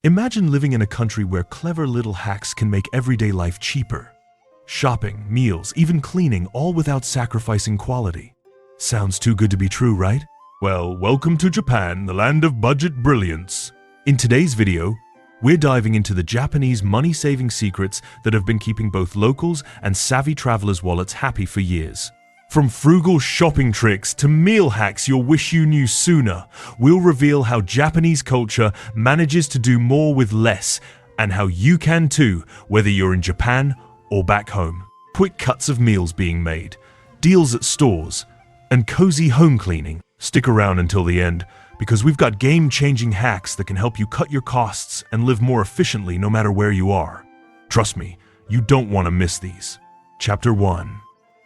Imagine living in a country where clever little hacks can make everyday life cheaper. Shopping, meals, even cleaning, all without sacrificing quality. Sounds too good to be true, right? Well, welcome to Japan, the land of budget brilliance. In today's video, we're diving into the Japanese money-saving secrets that have been keeping both locals and savvy travelers' wallets happy for years. From frugal shopping tricks to meal hacks you'll wish you knew sooner, we'll reveal how Japanese culture manages to do more with less, and how you can too, whether you're in Japan or back home. Quick cuts of meals being made, deals at stores, and cozy home cleaning. Stick around until the end, because we've got game-changing hacks that can help you cut your costs and live more efficiently no matter where you are. Trust me, you don't want to miss these. Chapter 1.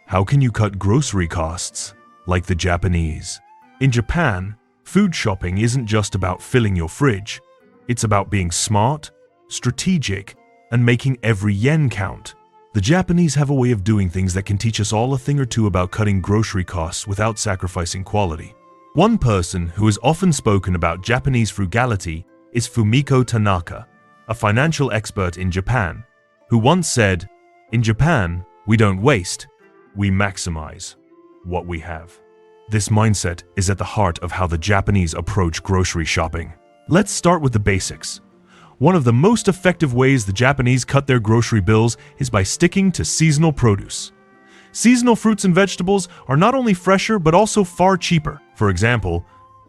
How can you cut grocery costs like the Japanese? In Japan, food shopping isn't just about filling your fridge. It's about being smart, strategic, and making every yen count. The Japanese have a way of doing things that can teach us all a thing or two about cutting grocery costs without sacrificing quality. One person who has often spoken about Japanese frugality is Fumiko Tanaka, a financial expert in Japan, who once said, "In Japan, we don't waste, we maximize what we have." This mindset is at the heart of how the Japanese approach grocery shopping. Let's start with the basics. One of the most effective ways the Japanese cut their grocery bills is by sticking to seasonal produce. Seasonal fruits and vegetables are not only fresher but also far cheaper. For example,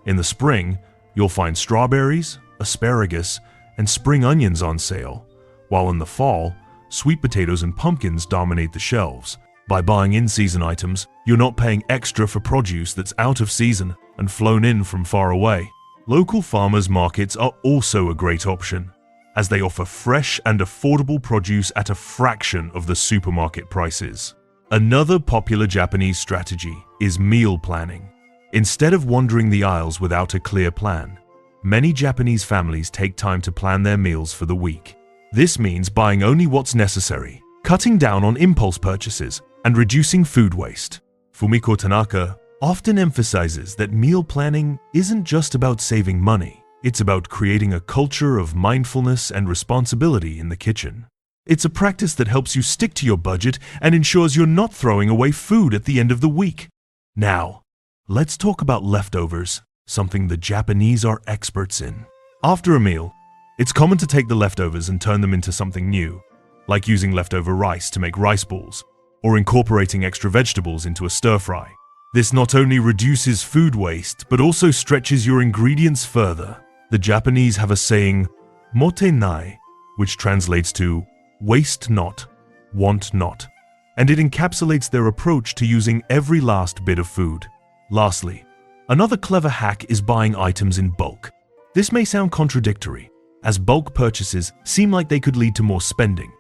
in the spring, you'll find strawberries, asparagus, and spring onions on sale, while in the fall, sweet potatoes and pumpkins dominate the shelves. By buying in-season items, you're not paying extra for produce that's out of season and flown in from far away. Local farmers' markets are also a great option, as they offer fresh and affordable produce at a fraction of the supermarket prices. Another popular Japanese strategy is meal planning. Instead of wandering the aisles without a clear plan, many Japanese families take time to plan their meals for the week. This means buying only what's necessary, cutting down on impulse purchases, and reducing food waste. Fumiko Tanaka often emphasizes that meal planning isn't just about saving money. It's about creating a culture of mindfulness and responsibility in the kitchen. It's a practice that helps you stick to your budget and ensures you're not throwing away food at the end of the week. Now, let's talk about leftovers, something the Japanese are experts in. After a meal, it's common to take the leftovers and turn them into something new, like using leftover rice to make rice balls, or incorporating extra vegetables into a stir-fry. This not only reduces food waste, but also stretches your ingredients further. The Japanese have a saying, "mote nai," which translates to "waste not, want not," and it encapsulates their approach to using every last bit of food. Lastly, another clever hack is buying items in bulk. This may sound contradictory, as bulk purchases seem like they could lead to more spending,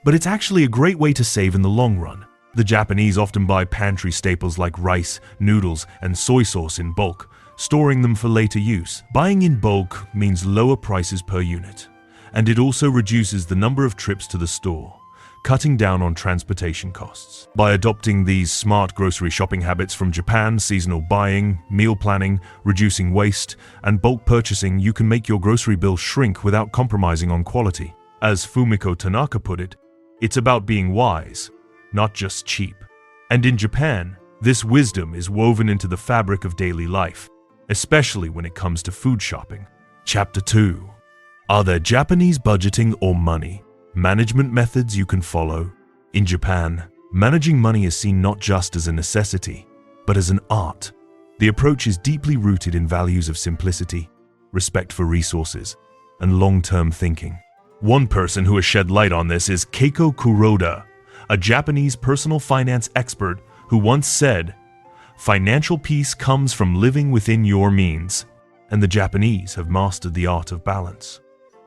but it's actually a great way to save in the long run. The Japanese often buy pantry staples like rice, noodles, and soy sauce in bulk, storing them for later use. Buying in bulk means lower prices per unit, and it also reduces the number of trips to the store, cutting down on transportation costs. By adopting these smart grocery shopping habits from Japan, seasonal buying, meal planning, reducing waste, and bulk purchasing, you can make your grocery bill shrink without compromising on quality. As Fumiko Tanaka put it, it's about being wise, not just cheap. And in Japan, this wisdom is woven into the fabric of daily life, especially when it comes to food shopping. Chapter 2. Are there Japanese budgeting or money management methods you can follow? In Japan, managing money is seen not just as a necessity, but as an art. The approach is deeply rooted in values of simplicity, respect for resources, and long-term thinking. One person who has shed light on this is Keiko Kuroda, a Japanese personal finance expert who once said, "Financial peace comes from living within your means," and the Japanese have mastered the art of balance.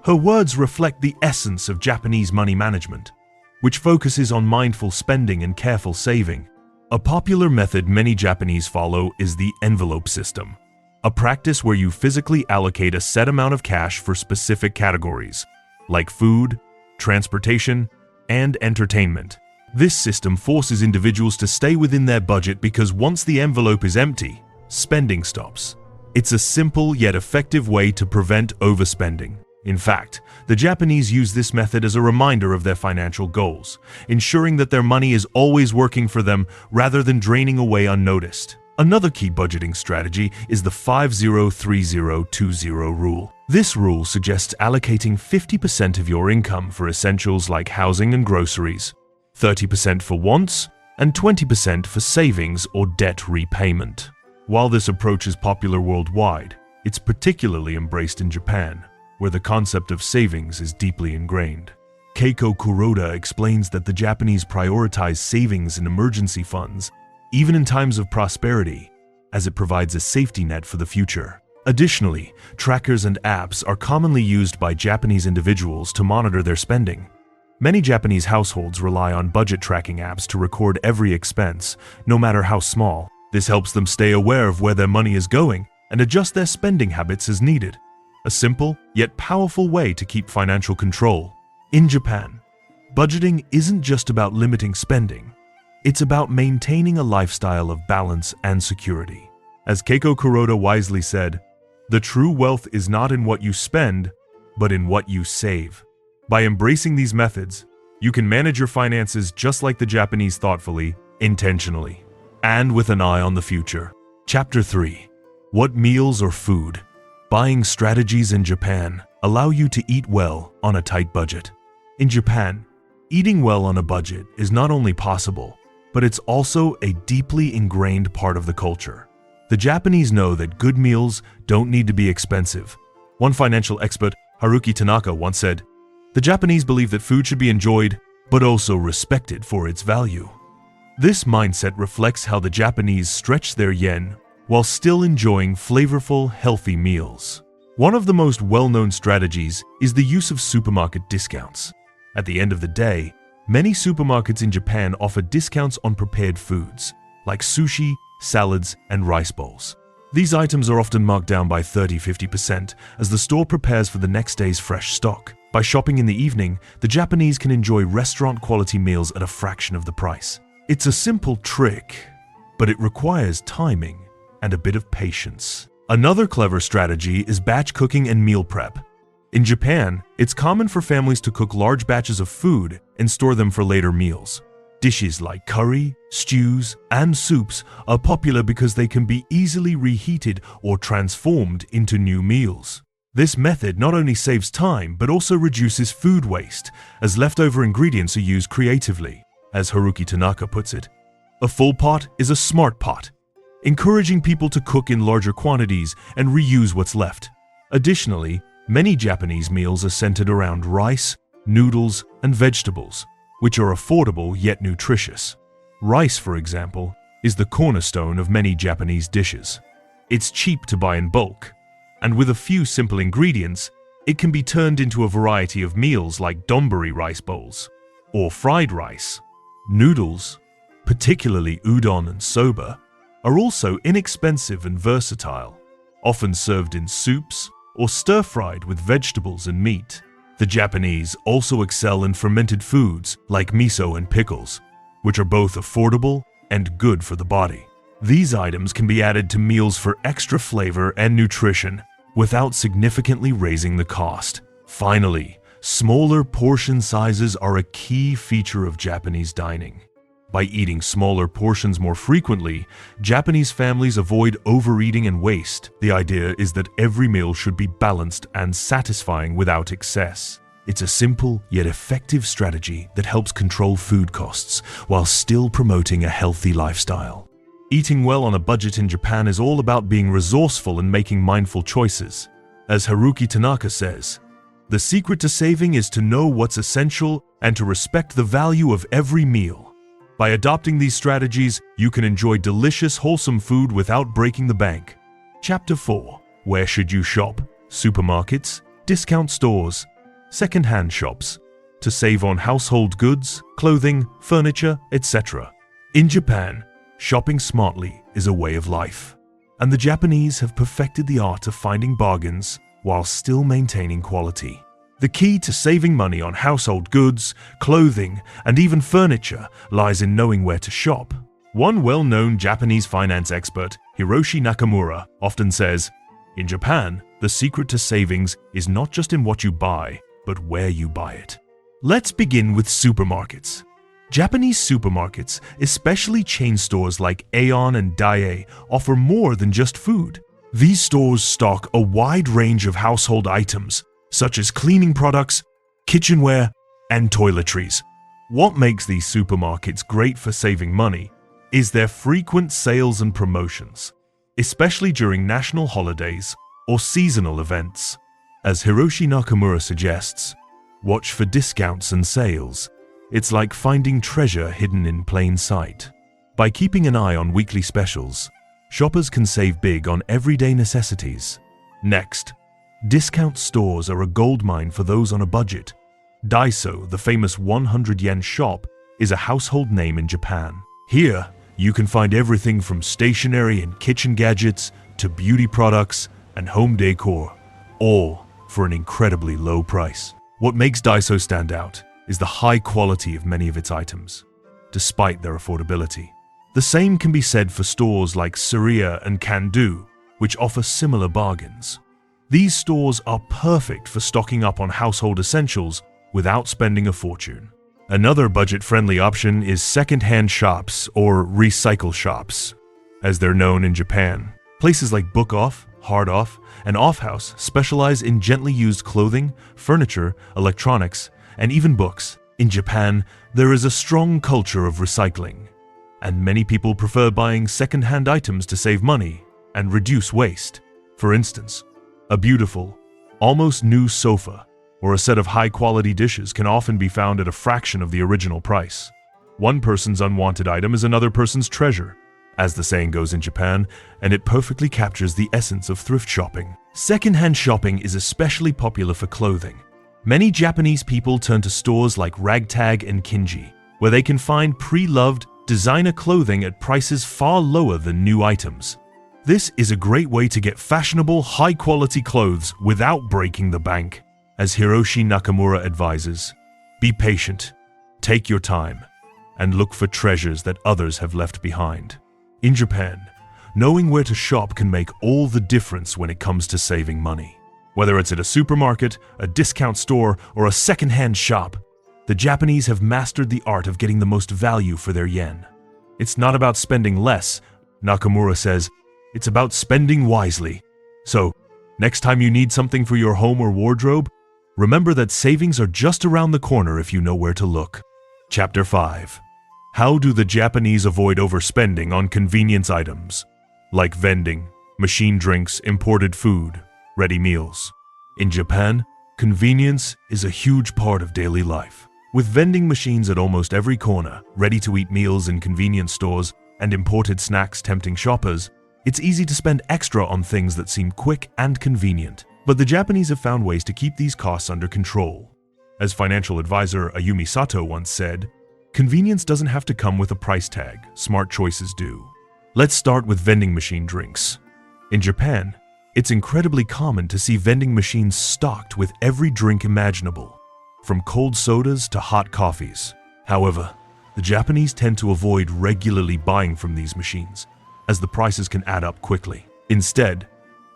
Her words reflect the essence of Japanese money management, which focuses on mindful spending and careful saving. A popular method many Japanese follow is the envelope system, a practice where you physically allocate a set amount of cash for specific categories, like food, transportation, and entertainment. This system forces individuals to stay within their budget because once the envelope is empty, spending stops. It's a simple yet effective way to prevent overspending. In fact, the Japanese use this method as a reminder of their financial goals, ensuring that their money is always working for them rather than draining away unnoticed. Another key budgeting strategy is the 50-30-20 rule. This rule suggests allocating 50% of your income for essentials like housing and groceries, 30% for wants, and 20% for savings or debt repayment. While this approach is popular worldwide, it's particularly embraced in Japan, where the concept of savings is deeply ingrained. Keiko Kuroda explains that the Japanese prioritize savings and emergency funds, even in times of prosperity, as it provides a safety net for the future. Additionally, trackers and apps are commonly used by Japanese individuals to monitor their spending. Many Japanese households rely on budget tracking apps to record every expense, no matter how small. This helps them stay aware of where their money is going and adjust their spending habits as needed. A simple, yet powerful way to keep financial control. In Japan, budgeting isn't just about limiting spending. It's about maintaining a lifestyle of balance and security. As Keiko Kuroda wisely said, "The true wealth is not in what you spend, but in what you save." By embracing these methods, you can manage your finances just like the Japanese, thoughtfully, intentionally, and with an eye on the future. Chapter 3. What meals or food? Buying strategies in Japan allow you to eat well on a tight budget. In Japan, eating well on a budget is not only possible, but it's also a deeply ingrained part of the culture. The Japanese know that good meals don't need to be expensive. One financial expert, Haruki Tanaka, once said, "The Japanese believe that food should be enjoyed, but also respected for its value." This mindset reflects how the Japanese stretch their yen while still enjoying flavorful, healthy meals. One of the most well-known strategies is the use of supermarket discounts. At the end of the day, many supermarkets in Japan offer discounts on prepared foods, like sushi, salads, and rice bowls. These items are often marked down by 30–50% as the store prepares for the next day's fresh stock. By shopping in the evening, the Japanese can enjoy restaurant-quality meals at a fraction of the price. It's a simple trick, but it requires timing and a bit of patience. Another clever strategy is batch cooking and meal prep. In Japan, it's common for families to cook large batches of food and store them for later meals. Dishes like curry, stews, and soups are popular because they can be easily reheated or transformed into new meals. This method not only saves time but also reduces food waste, as leftover ingredients are used creatively. As Haruki Tanaka puts it, "A full pot is a smart pot," encouraging people to cook in larger quantities and reuse what's left. Additionally, many Japanese meals are centered around rice, noodles, and vegetables, which are affordable yet nutritious. Rice, for example, is the cornerstone of many Japanese dishes. It's cheap to buy in bulk, and with a few simple ingredients, it can be turned into a variety of meals like donburi rice bowls or fried rice. Noodles, particularly udon and soba, are also inexpensive and versatile, often served in soups or stir-fried with vegetables and meat. The Japanese also excel in fermented foods like miso and pickles, which are both affordable and good for the body. These items can be added to meals for extra flavor and nutrition without significantly raising the cost. Finally, smaller portion sizes are a key feature of Japanese dining. By eating smaller portions more frequently, Japanese families avoid overeating and waste. The idea is that every meal should be balanced and satisfying without excess. It's a simple yet effective strategy that helps control food costs while still promoting a healthy lifestyle. Eating well on a budget in Japan is all about being resourceful and making mindful choices. As Haruki Tanaka says, "The secret to saving is to know what's essential and to respect the value of every meal." By adopting these strategies, you can enjoy delicious, wholesome food without breaking the bank. Chapter 4. Where should you shop? Supermarkets, discount stores, second-hand shops, to save on household goods, clothing, furniture, etc. In Japan, shopping smartly is a way of life, and the Japanese have perfected the art of finding bargains while still maintaining quality. The key to saving money on household goods, clothing, and even furniture lies in knowing where to shop. One well-known Japanese finance expert, Hiroshi Nakamura, often says, In Japan, the secret to savings is not just in what you buy, but where you buy it. Let's begin with supermarkets. Japanese supermarkets, especially chain stores like Aeon and Daiei, offer more than just food. These stores stock a wide range of household items, such as cleaning products, kitchenware, and toiletries. What makes these supermarkets great for saving money is their frequent sales and promotions, especially during national holidays or seasonal events. As Hiroshi Nakamura suggests, watch for discounts and sales. It's like finding treasure hidden in plain sight. By keeping an eye on weekly specials, shoppers can save big on everyday necessities. Next, discount stores are a goldmine for those on a budget. Daiso, the famous 100 yen shop, is a household name in Japan. Here, you can find everything from stationery and kitchen gadgets to beauty products and home decor, all for an incredibly low price. What makes Daiso stand out is the high quality of many of its items, despite their affordability. The same can be said for stores like Suriya and Kandu, which offer similar bargains. These stores are perfect for stocking up on household essentials without spending a fortune. Another budget-friendly option is second-hand shops or recycle shops, as they're known in Japan. Places like Book Off, Hard Off, and Off House specialize in gently used clothing, furniture, electronics, and even books. In Japan, there is a strong culture of recycling, and many people prefer buying second-hand items to save money and reduce waste. For instance, a beautiful, almost new sofa or a set of high-quality dishes can often be found at a fraction of the original price. One person's unwanted item is another person's treasure, as the saying goes in Japan, and it perfectly captures the essence of thrift shopping. Second-hand shopping is especially popular for clothing. Many Japanese people turn to stores like Ragtag and Kinji, where they can find pre-loved designer clothing at prices far lower than new items. This is a great way to get fashionable, high-quality clothes without breaking the bank. As Hiroshi Nakamura advises, be patient, take your time, and look for treasures that others have left behind. In Japan, knowing where to shop can make all the difference when it comes to saving money. Whether it's at a supermarket, a discount store, or a second-hand shop, the Japanese have mastered the art of getting the most value for their yen. It's not about spending less, Nakamura says, it's about spending wisely. So, next time you need something for your home or wardrobe, remember that savings are just around the corner if you know where to look. Chapter 5. How do the Japanese avoid overspending on convenience items, like vending, machine drinks, imported food, ready meals? In Japan, convenience is a huge part of daily life. With vending machines at almost every corner, ready-to-eat meals in convenience stores, and imported snacks tempting shoppers, it's easy to spend extra on things that seem quick and convenient. But the Japanese have found ways to keep these costs under control. As financial advisor Ayumi Sato once said, convenience doesn't have to come with a price tag, smart choices do. Let's start with vending machine drinks. In Japan, it's incredibly common to see vending machines stocked with every drink imaginable, from cold sodas to hot coffees. However, the Japanese tend to avoid regularly buying from these machines, as the prices can add up quickly. Instead,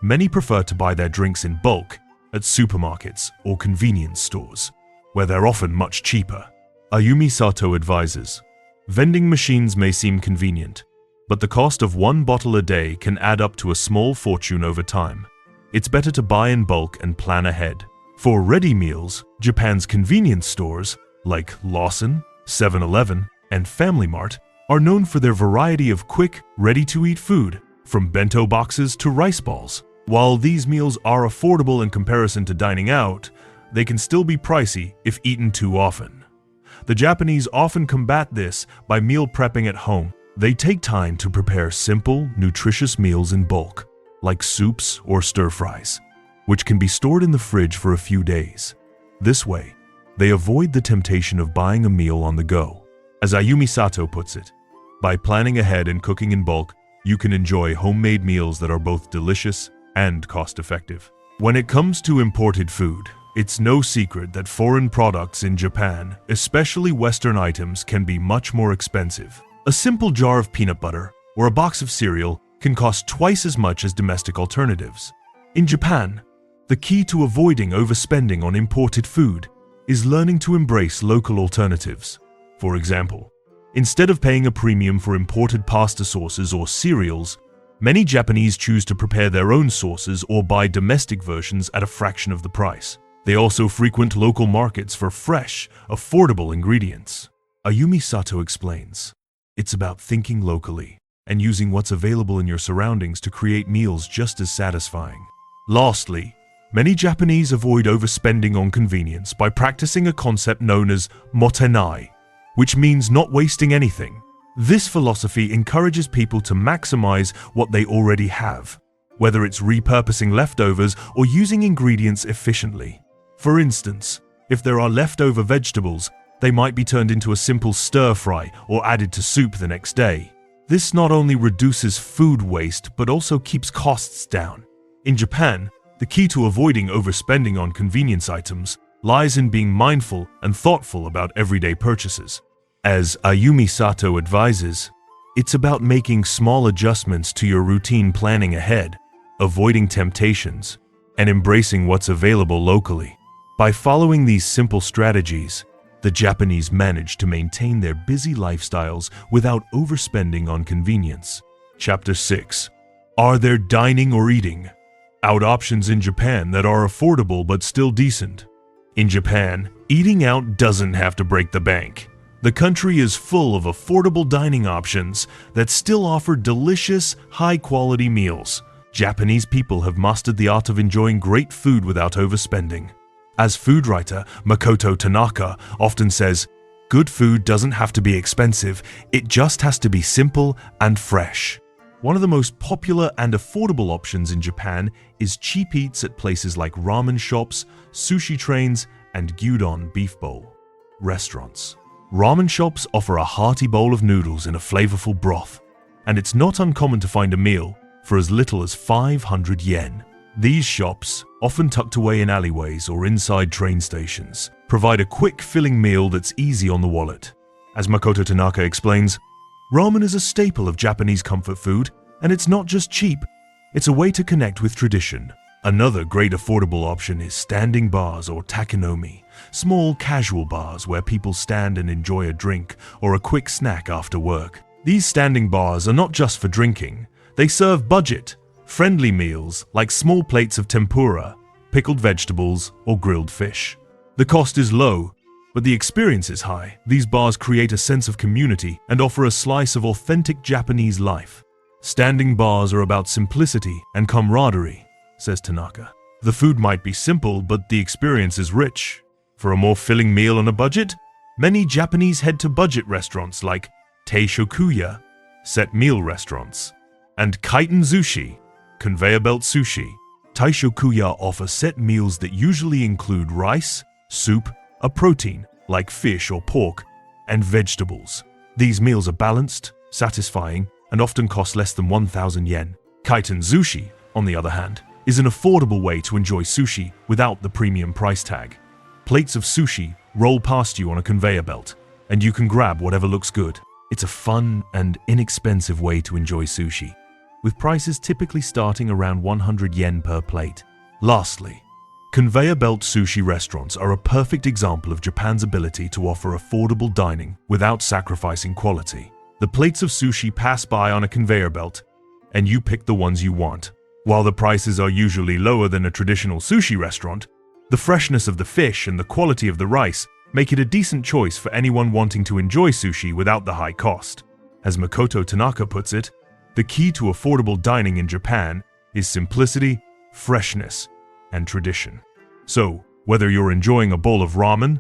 many prefer to buy their drinks in bulk at supermarkets or convenience stores, where they're often much cheaper. Ayumi Sato advises, vending machines may seem convenient, but the cost of one bottle a day can add up to a small fortune over time. It's better to buy in bulk and plan ahead. For ready meals, Japan's convenience stores, like Lawson, 7-Eleven, and Family Mart, are known for their variety of quick, ready-to-eat food, from bento boxes to rice balls. While these meals are affordable in comparison to dining out, they can still be pricey if eaten too often. The Japanese often combat this by meal prepping at home. They take time to prepare simple, nutritious meals in bulk, like soups or stir-fries, which can be stored in the fridge for a few days. This way, they avoid the temptation of buying a meal on the go. As Ayumi Sato puts it, by planning ahead and cooking in bulk, you can enjoy homemade meals that are both delicious and cost-effective. When it comes to imported food, it's no secret that foreign products in Japan, especially Western items, can be much more expensive. A simple jar of peanut butter or a box of cereal can cost twice as much as domestic alternatives. In Japan, the key to avoiding overspending on imported food is learning to embrace local alternatives. For example, instead of paying a premium for imported pasta sauces or cereals, many Japanese choose to prepare their own sauces or buy domestic versions at a fraction of the price. They also frequent local markets for fresh, affordable ingredients. Ayumi Sato explains, "It's about thinking locally and using what's available in your surroundings to create meals just as satisfying." Lastly, many Japanese avoid overspending on convenience by practicing a concept known as motenai, which means not wasting anything. This philosophy encourages people to maximize what they already have, whether it's repurposing leftovers or using ingredients efficiently. For instance, if there are leftover vegetables, they might be turned into a simple stir-fry or added to soup the next day. This not only reduces food waste but also keeps costs down. In Japan, the key to avoiding overspending on convenience items lies in being mindful and thoughtful about everyday purchases. As Ayumi Sato advises, it's about making small adjustments to your routine planning ahead, avoiding temptations, and embracing what's available locally. By following these simple strategies, the Japanese manage to maintain their busy lifestyles without overspending on convenience. Chapter 6. Are there dining or eating out options in Japan that are affordable but still decent? In Japan, eating out doesn't have to break the bank. The country is full of affordable dining options that still offer delicious, high-quality meals. Japanese people have mastered the art of enjoying great food without overspending. As food writer Makoto Tanaka often says, "Good food doesn't have to be expensive, it just has to be simple and fresh." One of the most popular and affordable options in Japan is cheap eats at places like ramen shops, sushi trains, and gyudon beef bowl restaurants. Ramen shops offer a hearty bowl of noodles in a flavorful broth, and it's not uncommon to find a meal for as little as 500 yen. These shops, often tucked away in alleyways or inside train stations, provide a quick, filling meal that's easy on the wallet. As Makoto Tanaka explains, ramen is a staple of Japanese comfort food, and it's not just cheap, it's a way to connect with tradition. Another great affordable option is standing bars or takonomi, small casual bars where people stand and enjoy a drink or a quick snack after work. These standing bars are not just for drinking, they serve budget-friendly meals like small plates of tempura, pickled vegetables, or grilled fish. The cost is low, but the experience is high. These bars create a sense of community and offer a slice of authentic Japanese life. Standing bars are about simplicity and camaraderie, says Tanaka. The food might be simple, but the experience is rich. For a more filling meal on a budget, many Japanese head to budget restaurants like teishokuya, set meal restaurants, and kaiten sushi, conveyor belt sushi. Taishokuya offer set meals that usually include rice, soup, a protein like fish or pork, and vegetables. These meals are balanced, satisfying, and often cost less than 1,000 yen. Kaiten sushi, on the other hand, is an affordable way to enjoy sushi without the premium price tag. Plates of sushi roll past you on a conveyor belt, and you can grab whatever looks good. It's a fun and inexpensive way to enjoy sushi, with prices typically starting around 100 yen per plate. Lastly, conveyor belt sushi restaurants are a perfect example of Japan's ability to offer affordable dining without sacrificing quality. The plates of sushi pass by on a conveyor belt, and you pick the ones you want. While the prices are usually lower than a traditional sushi restaurant, the freshness of the fish and the quality of the rice make it a decent choice for anyone wanting to enjoy sushi without the high cost. As Makoto Tanaka puts it, the key to affordable dining in Japan is simplicity, freshness, and tradition. So, whether you're enjoying a bowl of ramen,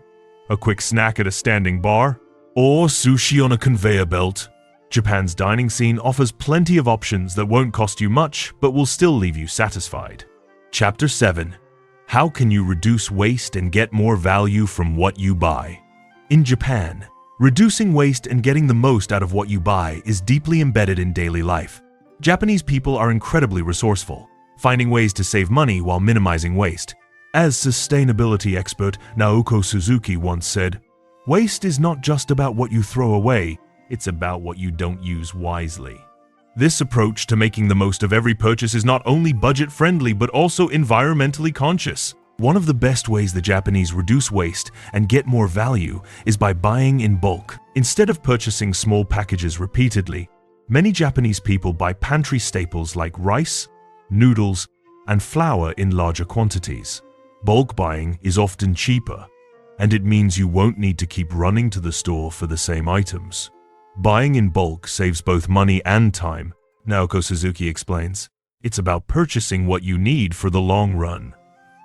a quick snack at a standing bar, or sushi on a conveyor belt, Japan's dining scene offers plenty of options that won't cost you much but will still leave you satisfied. Chapter 7. How can you reduce waste and get more value from what you buy? In Japan, reducing waste and getting the most out of what you buy is deeply embedded in daily life. Japanese people are incredibly resourceful, finding ways to save money while minimizing waste. As sustainability expert Naoko Suzuki once said, "Waste is not just about what you throw away, it's about what you don't use wisely." This approach to making the most of every purchase is not only budget-friendly but also environmentally conscious. One of the best ways the Japanese reduce waste and get more value is by buying in bulk. Instead of purchasing small packages repeatedly, many Japanese people buy pantry staples like rice, noodles, and flour in larger quantities. Bulk buying is often cheaper, and it means you won't need to keep running to the store for the same items. Buying in bulk saves both money and time, Naoko Suzuki explains. It's about purchasing what you need for the long run.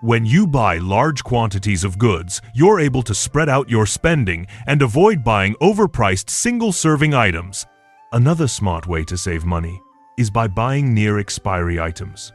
When you buy large quantities of goods, you're able to spread out your spending and avoid buying overpriced single-serving items. Another smart way to save money is by buying near-expiry items.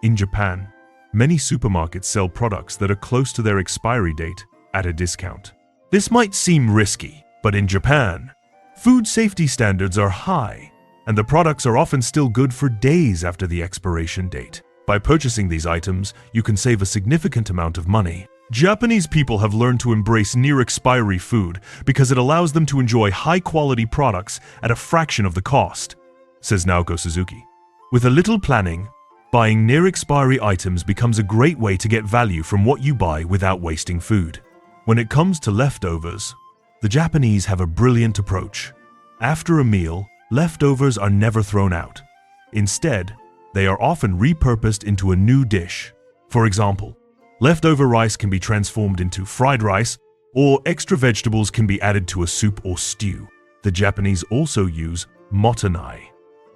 In Japan, many supermarkets sell products that are close to their expiry date at a discount. This might seem risky, but in Japan, food safety standards are high, and the products are often still good for days after the expiration date. By purchasing these items, you can save a significant amount of money. Japanese people have learned to embrace near-expiry food because it allows them to enjoy high-quality products at a fraction of the cost, says Naoko Suzuki. With a little planning, buying near-expiry items becomes a great way to get value from what you buy without wasting food. When it comes to leftovers, the Japanese have a brilliant approach. After a meal, leftovers are never thrown out. Instead, they are often repurposed into a new dish. For example, leftover rice can be transformed into fried rice, or extra vegetables can be added to a soup or stew. The Japanese also use motonai,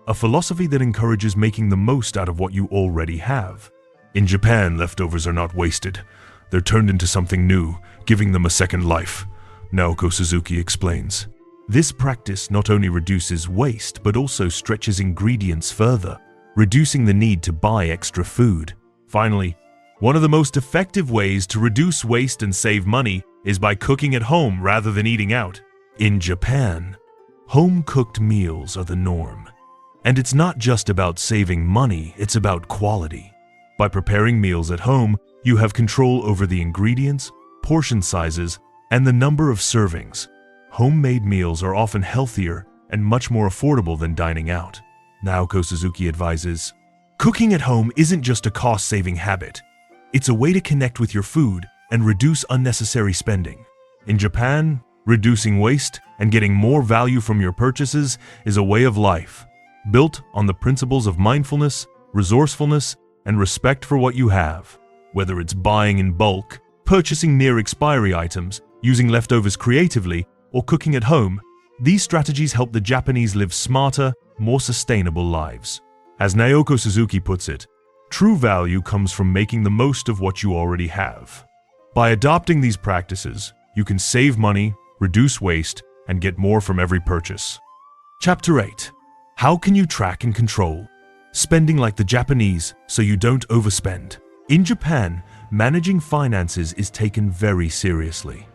a philosophy that encourages making the most out of what you already have. In Japan, leftovers are not wasted. They're turned into something new, giving them a second life, Naoko Suzuki explains. This practice not only reduces waste but also stretches ingredients further, reducing the need to buy extra food. Finally, one of the most effective ways to reduce waste and save money is by cooking at home rather than eating out. In Japan, home-cooked meals are the norm. And it's not just about saving money, it's about quality. By preparing meals at home, you have control over the ingredients, portion sizes, and the number of servings. Homemade meals are often healthier and much more affordable than dining out. Naoko Suzuki advises, cooking at home isn't just a cost-saving habit. It's a way to connect with your food and reduce unnecessary spending. In Japan, reducing waste and getting more value from your purchases is a way of life, built on the principles of mindfulness, resourcefulness, and respect for what you have. Whether it's buying in bulk, purchasing near-expiry items, using leftovers creatively, or cooking at home, these strategies help the Japanese live smarter, more sustainable lives. As Naoko Suzuki puts it, true value comes from making the most of what you already have. By adopting these practices, you can save money, reduce waste, and get more from every purchase. Chapter 8. How can you track and control spending like the Japanese so you don't overspend? In Japan, managing finances is taken very seriously.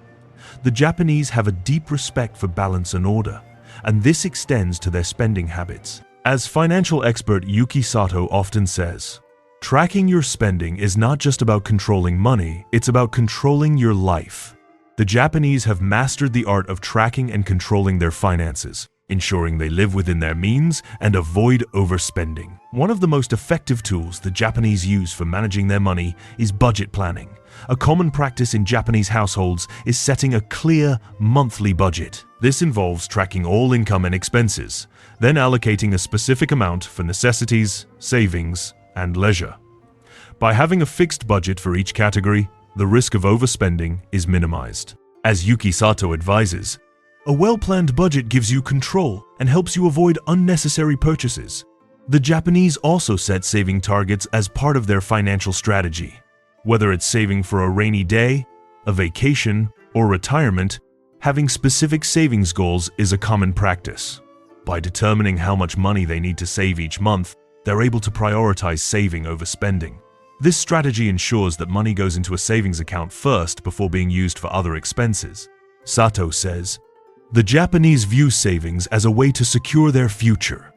The Japanese have a deep respect for balance and order, and this extends to their spending habits. As financial expert Yuki Sato often says, tracking your spending is not just about controlling money, it's about controlling your life. The Japanese have mastered the art of tracking and controlling their finances, ensuring they live within their means and avoid overspending. One of the most effective tools the Japanese use for managing their money is budget planning. A common practice in Japanese households is setting a clear monthly budget. This involves tracking all income and expenses, then allocating a specific amount for necessities, savings, and leisure. By having a fixed budget for each category, the risk of overspending is minimized. As Yuki Sato advises, a well-planned budget gives you control and helps you avoid unnecessary purchases. The Japanese also set saving targets as part of their financial strategy. Whether it's saving for a rainy day, a vacation, or retirement, having specific savings goals is a common practice. By determining how much money they need to save each month, they're able to prioritize saving over spending. This strategy ensures that money goes into a savings account first before being used for other expenses. Sato says, the Japanese view savings as a way to secure their future,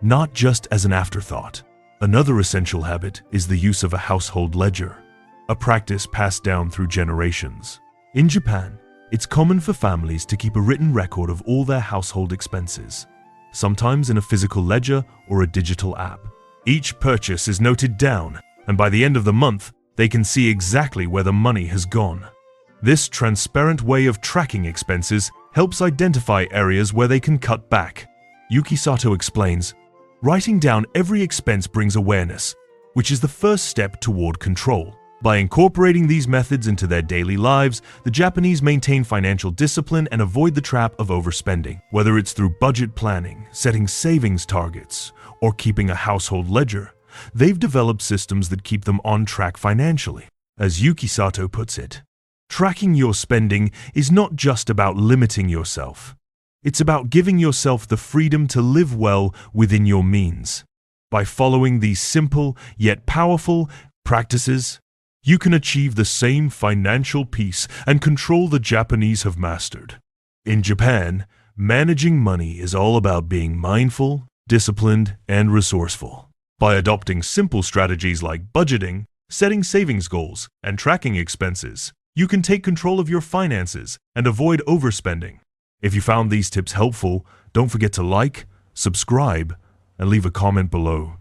not just as an afterthought. Another essential habit is the use of a household ledger, a practice passed down through generations. In Japan, it's common for families to keep a written record of all their household expenses. sometimes in a physical ledger or a digital app. Each purchase is noted down, and by the end of the month, they can see exactly where the money has gone. This transparent way of tracking expenses helps identify areas where they can cut back. Yuki Sato explains, writing down every expense brings awareness, which is the first step toward control. By incorporating these methods into their daily lives, the Japanese maintain financial discipline and avoid the trap of overspending. Whether it's through budget planning, setting savings targets, or keeping a household ledger, they've developed systems that keep them on track financially. As Yuki Sato puts it, tracking your spending is not just about limiting yourself. It's about giving yourself the freedom to live well within your means. By following these simple yet powerful practices, you can achieve the same financial peace and control the Japanese have mastered. In Japan, managing money is all about being mindful, disciplined, and resourceful. By adopting simple strategies like budgeting, setting savings goals, and tracking expenses, you can take control of your finances and avoid overspending. If you found these tips helpful, don't forget to like, subscribe, and leave a comment below.